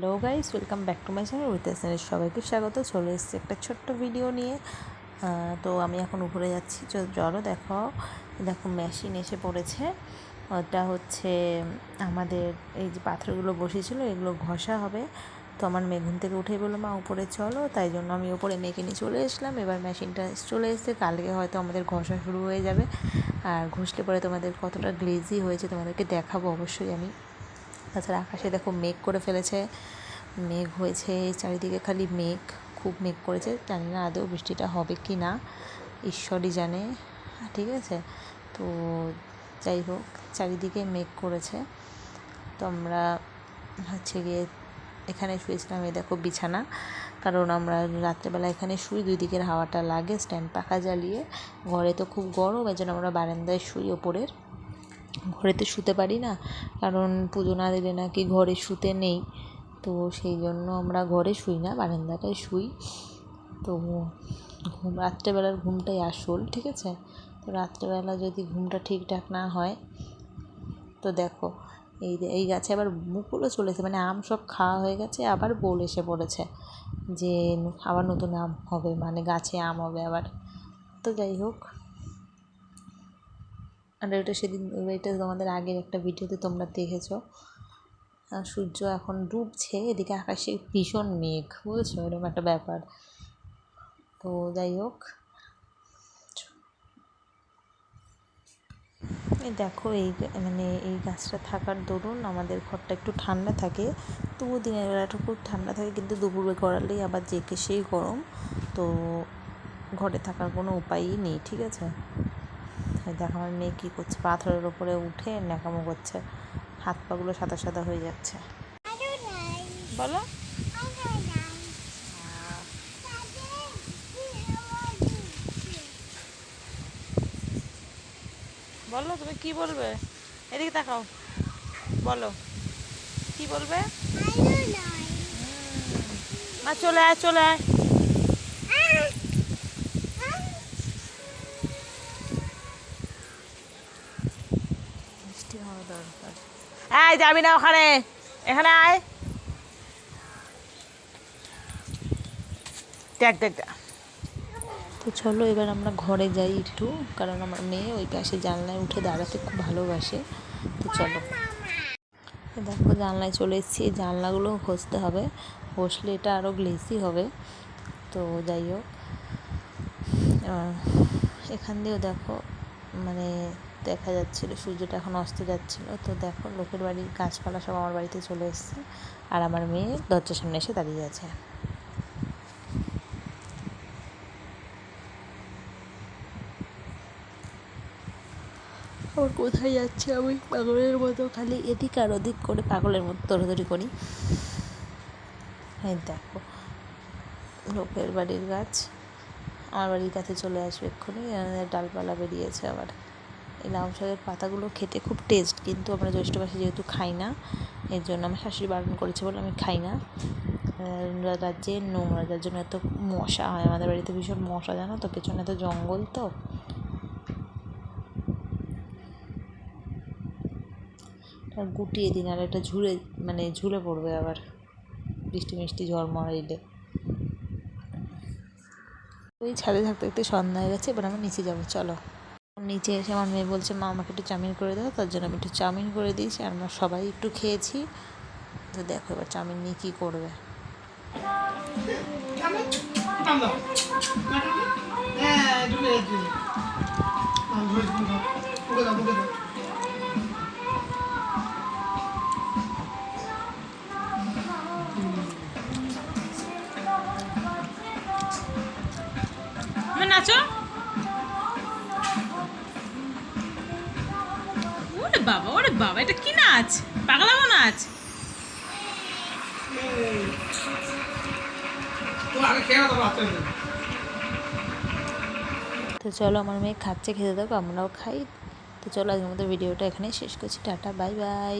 Hello guys, welcome back to my channel with SNS. সবাইকে স্বাগত। চলে এসেছি একটা ছোট্ট ভিডিও নিয়ে। তো আমি এখন উপরে যাচ্ছি। চলো দেখো মেশিন এসে পড়েছে। ওটা হচ্ছে আমাদের এই যে পাথরগুলো বসেছিলো এগুলো ঘষা হবে। তো আমার মেয়ে ঘুম থেকে উঠে বললো মা উপরে চলো, তাই জন্য আমি উপরে মেয়েকে নিয়ে চলে এসলাম। এবার মেশিনটা চলে এসেছে, কালকে হয়তো আমাদের ঘষা শুরু হয়ে যাবে। আর ঘষলে পরে তোমাদের কতটা গ্লেজি হয়েছে তোমাদেরকে দেখাবো অবশ্যই আমি। তাছাড়া আকাশে দেখো মেঘ করে ফেলেছে, মেঘ হয়েছে চারিদিকে, খালি মেঘ, খুব মেঘ করেছে। জানি না আদৌ বৃষ্টিটা হবে কি না, ঈশ্বরই জানে। ঠিক আছে, তো যাই হোক চারিদিকে মেঘ করেছে। তো আমরা হচ্ছে গিয়ে এখানে শুয়েছিলাম। এই দেখো বিছানা, কারণ আমরা রাত্রেবেলা এখানে শুই, দুই দিকের হাওয়াটা লাগে, স্ট্যান্ড পাখা জ্বালিয়ে। ঘরে তো খুব গরম, এই জন্য আমরা বারান্দায় শুই। ওপরের ঘরেতে শুতে পারি না, কারণ পুজো না দিলে নাকি ঘরে শুতে নেই। তো সেই জন্য আমরা ঘরে শুই না, বারান্দাটায় শুই। তো রাত্রেবেলার ঘুমটাই আসল, ঠিক আছে। তো রাত্রেবেলা যদি ঘুমটা ঠিকঠাক না হয়, তো দেখো এই গাছে আবার মুকুলও চলেছে, মানে আম সব খাওয়া হয়ে গেছে, আবার বোল এসে পড়েছে যে আবার নতুন আম হবে, মানে গাছে আম হবে আবার। তো যাই হোক, আর এটা তোমাদের আগের একটা ভিডিওতে তোমরা দেখেছো। সূর্য এখন ডুবছে, এদিকে আকাশে ভীষণ মেঘ, বুঝেছো, এরকম একটা ব্যাপার। তো যাই হোক, এই দেখো এই গাছটা থাকার দরুন আমাদের ঘরটা একটু ঠান্ডা থাকে। তবুও দিনের বেলাটা খুব ঠান্ডা থাকে, কিন্তু দুপুরে গড়ালেই আবার জেকে সেই গরম। তো ঘরে থাকার কোনো উপায়ই নেই, ঠিক আছে। দেখো আমার মেয়ে কী করছে, পাথরের ওপরে উঠে ন্যাকামো করছে, হাত পাগুলো সাদা সাদা হয়ে যাচ্ছে। বলো, বলো তুমি কি বলবে, এদিকে তাকাও, বলো কি বলবে। না, চলে আয় চলে আয়। মিষ্টি হওয়া দরকার। এই যাবি না ওখানে, এখানে আয়। দেখ দেখ দেখ। তো চলো এবার আমরা ঘরে যাই একটু, কারণ আমার মেয়ে ওই পাশে জানলায় উঠে দাঁড়াতে খুব ভালোবাসে। তো চলো, দেখো জানলায় চলে এসেছি, এই জানলাগুলো ঘষতে হবে, ঘষলে এটা আরও গ্লেসি হবে। তো যাই হোক, এখান দিয়েও দেখো মানে দেখা যাচ্ছিলো সূর্যটা এখন অস্ত যাচ্ছিলো। তো দেখো লোকের বাড়ির গাছপালা সব আমার বাড়িতে চলে এসছে, আর আমার মেয়ে দরজার সামনে এসে দাঁড়িয়ে আছে। আবার কোথায় যাচ্ছে, আমি পাগলের মতো খালি এদিক আর ওদিক করে পাগলের মতো দৌড়াদৌড়ি করি। এই দেখো লোকের বাড়ির গাছ আমার বাড়ির কাছে চলে আসবে এক্ষুনি, ডালপালা বেরিয়েছে আবার। এই লাউ শাকের পাতাগুলো খেতে খুব টেস্ট, কিন্তু আমরা জ্যৈষ্ঠ মাসে যেহেতু খাই না, এর জন্য আমার শাশুড়ি বারণ করেছে বলে আমি খাই না। রাজ্যে নোংরা, যার জন্য এত মশা হয় আমাদের বাড়িতে, ভীষণ মশা, জানো তো, পেছনে তো জঙ্গল। তো গুটিয়ে দিন, আর এটা ঝুলে পড়বে আবার বৃষ্টি মিষ্টি ঝড়মড় এলে। ওই ছাদে থাকতে থাকতে সন্ধ্যা হয়ে গেছে, এবার আমরা নিচে যাবো। চলো, নিচে এসে আমার মেয়ে বলছে মা আমাকে একটু চাউমিন করে দাও, তার জন্য আমি একটু চাউমিন করে দিয়েছি, আর আমরা সবাই একটু খেয়েছি। তো দেখো এবার চাউমিন নিয়ে কী করবে। নাচো, ওরে বাবা, ওরে বাবা, এটা কি নাচ, পাগলামো নাচ। তো চলো, আমার মেয়ে খাচ্ছে, খেতে থাকো, আমরাও খাই। তো চলো আজকের মতো ভিডিওটা এখানেই শেষ করছি। Tata, bye bye.